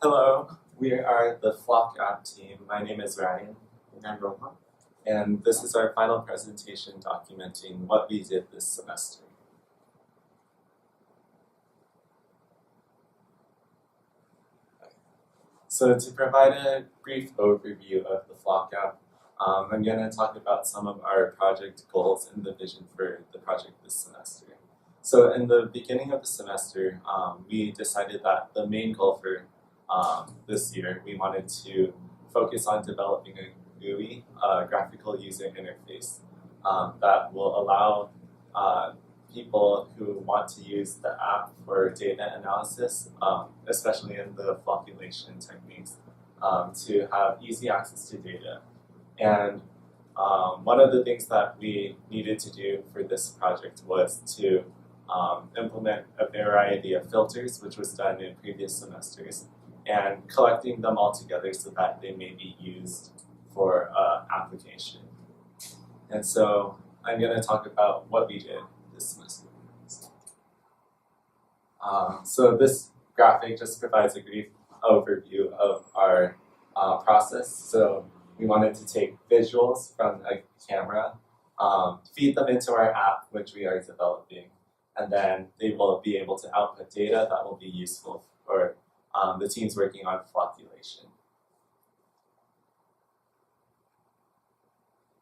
Hello, we are the Floc app team. My name is Ryan, And I'm Rohan. and this is our final presentation documenting what we did this semester. So to provide a brief overview of the Floc app, I'm going to talk about some of our project goals and the vision for the project this semester. So in the beginning of the semester, we decided that the main goal for this year, we wanted to focus on developing a GUI, graphical user interface, that will allow people who want to use the app for data analysis, especially in the flocculation techniques, to have easy access to data. And one of the things that we needed to do for this project was to implement a variety of filters, which was done in previous semesters, and collecting them all together so that they may be used for application. And so I'm going to talk about what we did this semester. So this graphic just provides a brief overview of our process. So we wanted to take visuals from a camera, feed them into our app, which we are developing, and then they will be able to output data that will be useful for the teams working on flocculation.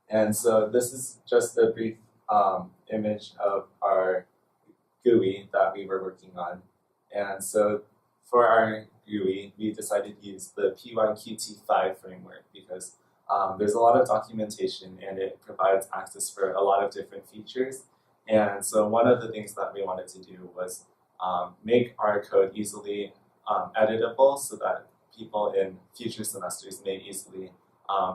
And so this is just a brief image of our GUI that we were working on. And so for our GUI, we decided to use the P1QT5 framework because there's a lot of documentation and it provides access for a lot of different features. And so one of the things that we wanted to do was make our code easily editable so that people in future semesters may easily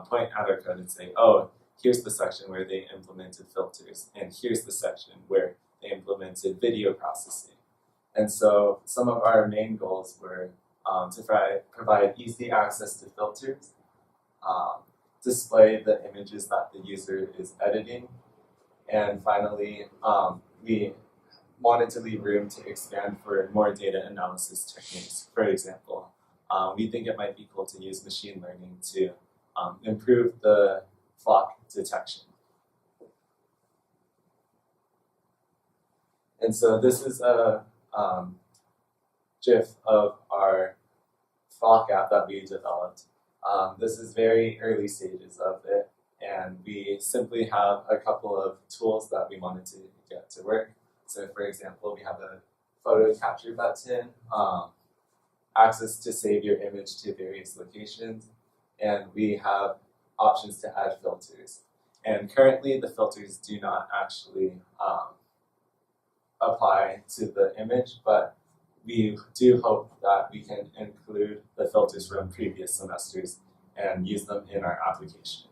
point at our code and say, oh, here's the section where they implemented filters, and here's the section where they implemented video processing. And so some of our main goals were to provide easy access to filters, display the images that the user is editing, and finally, we wanted to leave room to expand for more data analysis techniques. For example, we think it might be cool to use machine learning to improve the floc detection. And so this is a GIF of our Floc app that we developed. This is very early stages of it, and we simply have a couple of tools that we wanted to get to work. So for example, we have a photo capture button, access to save your image to various locations, and we have options to add filters. And currently the filters do not actually apply to the image, but we do hope that we can include the filters from previous semesters and use them in our application.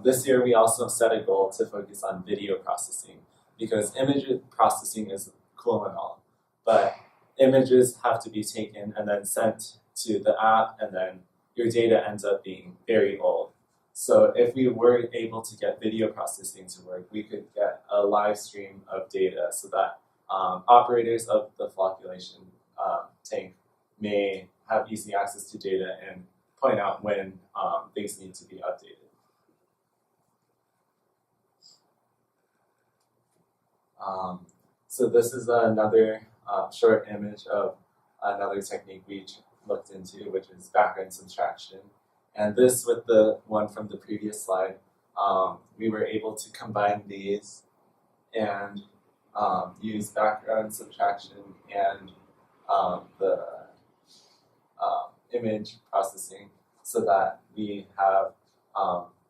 This year we also set a goal to focus on video processing because image processing is cool and all, but images have to be taken and then sent to the app, and then your data ends up being very old. So if we were able to get video processing to work, we could get a live stream of data so that operators of the flocculation tank may have easy access to data and point out when things need to be updated. So this is another short image of another technique we looked into, which is background subtraction. And this, with the one from the previous slide, we were able to combine these and use background subtraction and the image processing so that we have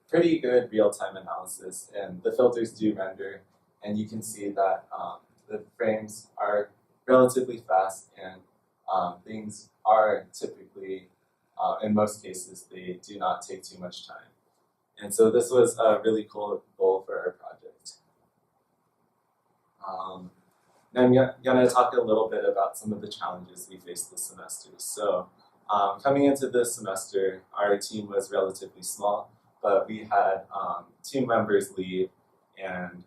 pretty good real-time analysis, and the filters do render, and you can see that the frames are relatively fast, and things are typically, in most cases, they do not take too much time. And so this was a really cool goal for our project. Now I'm going to talk a little bit about some of the challenges we faced this semester. So coming into this semester, our team was relatively small, but we had 2 members leave, and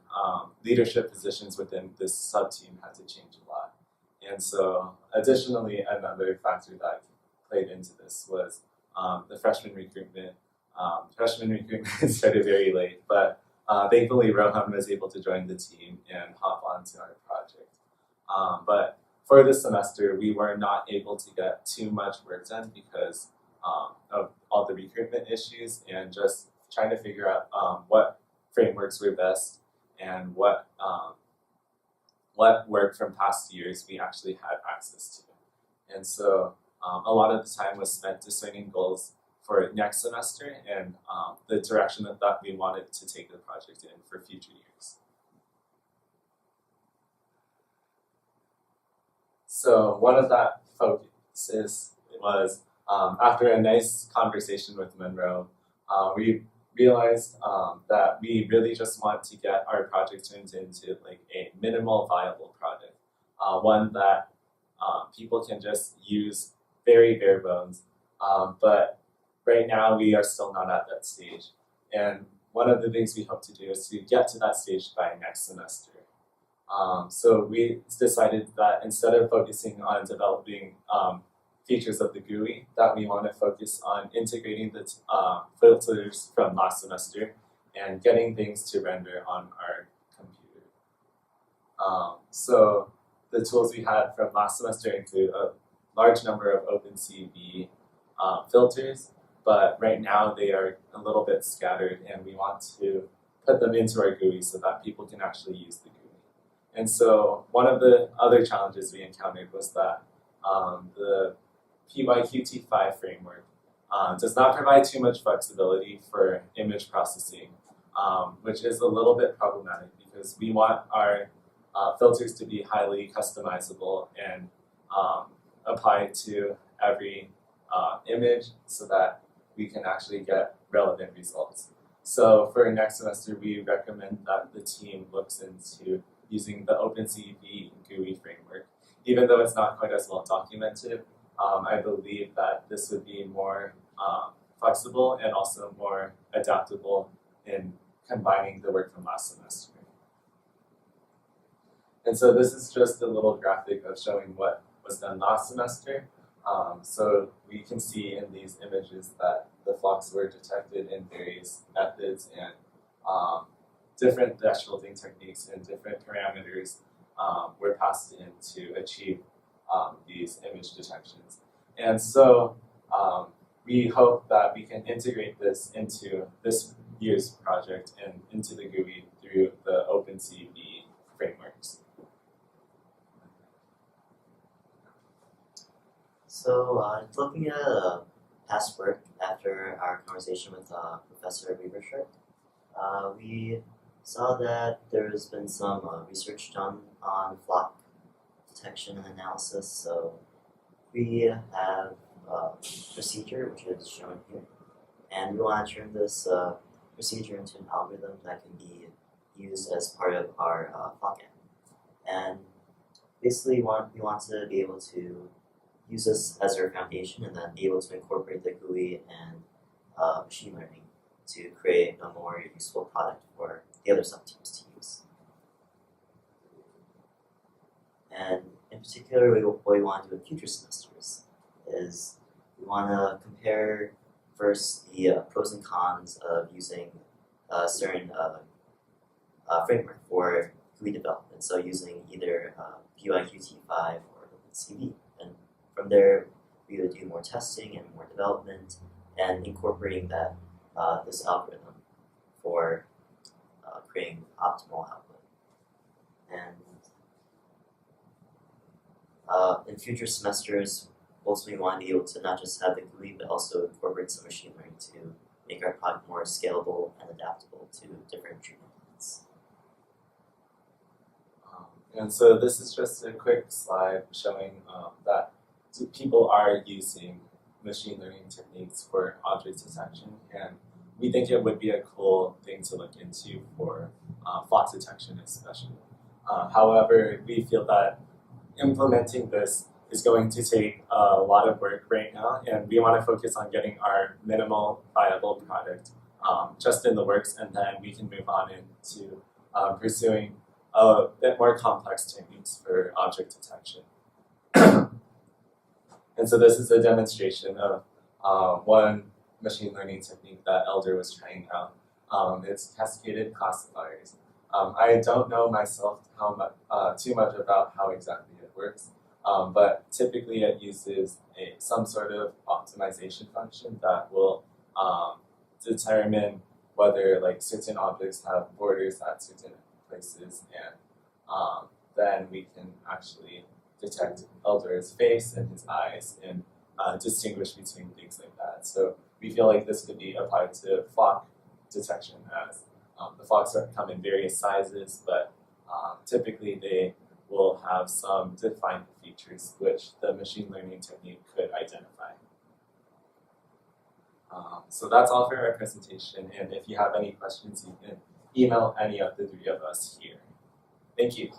leadership positions within this sub-team had to change a lot. And so additionally, another factor that played into this was the freshman recruitment. Freshman recruitment started very late, but thankfully Rohan was able to join the team and hop onto our project. But for this semester, we were not able to get too much work done because of all the recruitment issues and just trying to figure out what frameworks were best and what work from past years we actually had access to. And so a lot of the time was spent discerning goals for next semester and the direction that we wanted to take the project in for future years. So one of that focuses was after a nice conversation with Monroe, we realized that we really just want to get our project turned into like a minimal viable project, one that people can just use very bare bones. But right now we are still not at that stage. And one of the things we hope to do is to get to that stage by next semester. So we decided that instead of focusing on developing features of the GUI, that we want to focus on integrating the filters from last semester and getting things to render on our computer. So the tools we had from last semester include a large number of OpenCV filters, but right now they are a little bit scattered and we want to put them into our GUI so that people can actually use the GUI. And so one of the other challenges we encountered was that the PyQt5 framework does not provide too much flexibility for image processing, which is a little bit problematic because we want our filters to be highly customizable and applied to every image so that we can actually get relevant results. So for next semester, we recommend that the team looks into using the OpenCV GUI framework. Even though it's not quite as well documented, I believe that this would be more flexible and also more adaptable in combining the work from last semester. And so this is just a little graphic of showing what was done last semester. So we can see in these images that the flocs were detected in various methods and different thresholding techniques and different parameters were passed in to achieve these image detections. And so we hope that we can integrate this into this year's project and into the GUI through the OpenCV frameworks. So looking at past work after our conversation with Professor Weaver-Sharp, we saw that there has been some research done on Floc detection and analysis. So we have a procedure which is shown here, and we want to turn this procedure into an algorithm that can be used as part of our Floc app. And basically, we want to be able to use this as our foundation and then be able to incorporate the GUI and machine learning to create a more useful product for the other subteams to use. And in particular, what we want to do in future semesters is we want to compare first the pros and cons of using a certain framework for GUI development, so using either PyQt5 or OpenCV. And from there, we would do more testing and more development and incorporating that this algorithm for creating optimal output. And in future semesters, also we want to be able to not just have the GUI, but also incorporate some machine learning to make our product more scalable and adaptable to different treatment methods. And so this is just a quick slide showing that people are using machine learning techniques for object detection, and we think it would be a cool thing to look into for floc detection especially. However, we feel that implementing this is going to take a lot of work right now, and we want to focus on getting our minimal viable product just in the works, and then we can move on into pursuing a bit more complex techniques for object detection. And so this is a demonstration of one machine learning technique that Elder was trying out. It's cascaded classifiers. I don't know myself too much about how exactly it works, but typically it uses some sort of optimization function that will determine whether like certain objects have borders at certain places, and then we can actually detect Elder's face and his eyes and distinguish between things like that. So we feel like this could be applied to Floc detection, as the Flocs come in various sizes, but typically they will have some defined features which the machine learning technique could identify. So that's all for our presentation, and if you have any questions, you can email any of the three of us here. Thank you.